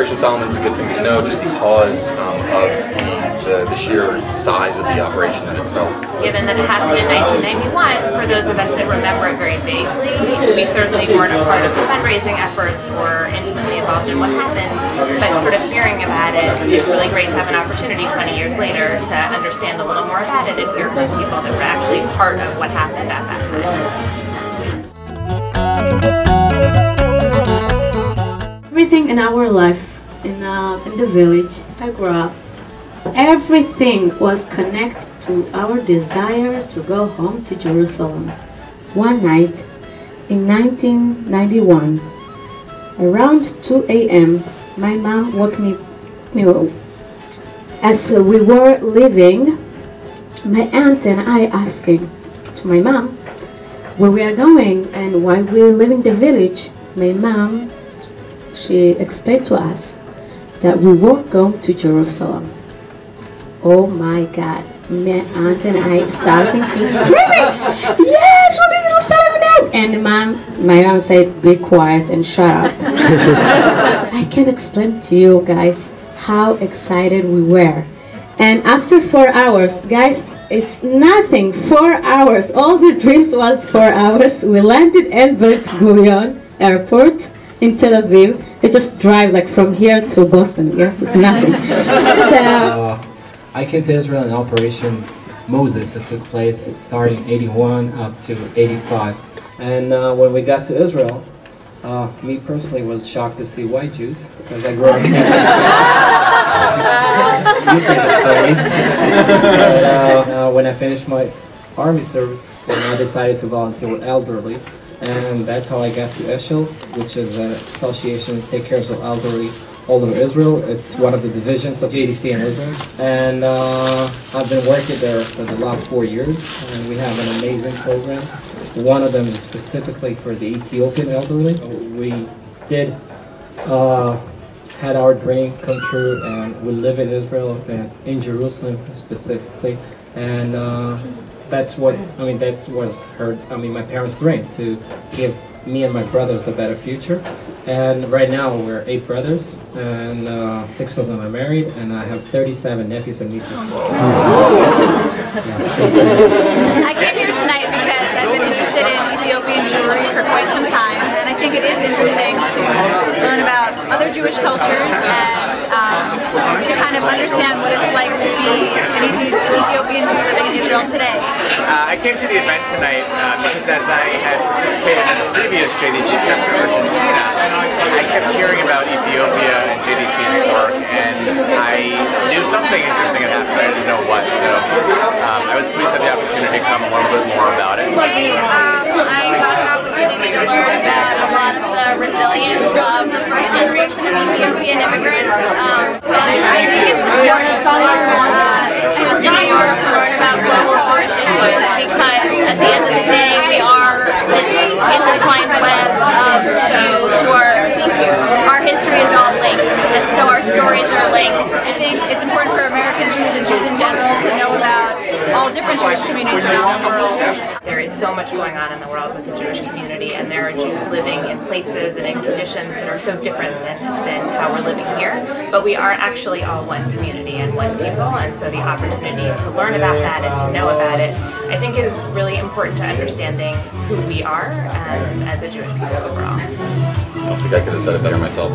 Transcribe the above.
Operation Solomon is a good thing to know just because of the sheer size of the operation in itself. Given that it happened in 1991, for those of us that remember it very vaguely, we certainly weren't a part of the fundraising efforts or intimately involved in what happened, but sort of hearing about it, it's really great to have an opportunity 20 years later to understand a little more about it and hear from people that were actually part of what happened at that time. Everything in our life, in the village I grew up, everything was connected to our desire to go home to Jerusalem. One night in 1991, around 2 a.m., my mom woke me up. As we were leaving, my aunt and I asking to my mom where we are going and why we're leaving the village. My mom, she explained to us that we were going to Jerusalem. Oh my God, my aunt and I starting to scream, yes, we're to Jerusalem now! And my mom said, be quiet and shut up. I can explain to you guys how excited we were. And after 4 hours, guys, it's nothing, 4 hours, all the dreams was 4 hours. We landed in Ben Gurion Airport in Tel Aviv. They just drive like from here to Boston. Yes, it's nothing. So I came to Israel in Operation Moses. It took place starting 81 up to 85. And when we got to Israel, me personally was shocked to see white Jews because I grew up in you think it's funny. But when I finished my army service, then I decided to volunteer with elderly. And that's how I got to Eshel, which is an association that takes care of elderly all over Israel. It's one of the divisions of JDC in Israel. And I've been working there for the last 4 years, and we have an amazing program. One of them is specifically for the Ethiopian elderly. We did had our dream come true, and we live in Israel and in Jerusalem specifically. And that's what my parents' dream, to give me and my brothers a better future. And right now we're 8 brothers, and 6 of them are married, and I have 37 nephews and nieces. I came here tonight because I've been interested in Ethiopian Jewry for quite some time, and I think it is interesting to learn about other Jewish cultures and to kind of understand what it's like to be an Ethiopian Jew living in Israel today. I came to the event tonight because as I had participated in a previous JDC trip to Argentina, I kept hearing about Ethiopia and JDC's work, and I knew something interesting had happened, but I didn't know what, so I was pleased to have the opportunity to come a little bit more about it. Today, I got an opportunity to learn about a lot of the resilience of the first generation of Ethiopian immigrants. I think it's important for Jews in New York to learn about global Jewish issues because at the end of the day we are this intertwined web of Jews who our history is all linked, and so our stories are linked. I think it's important for American Jews and Jews in general to know about all different Jewish communities around the world. There is so much going on in the world with the Jewish community, and there are Jews living in places and in conditions that are so different than how we're living here, but we are actually all one community and one people, and so the opportunity to learn about that and to know about it, I think is really important to understanding who we are as a Jewish people overall. I don't think I could have said it better myself.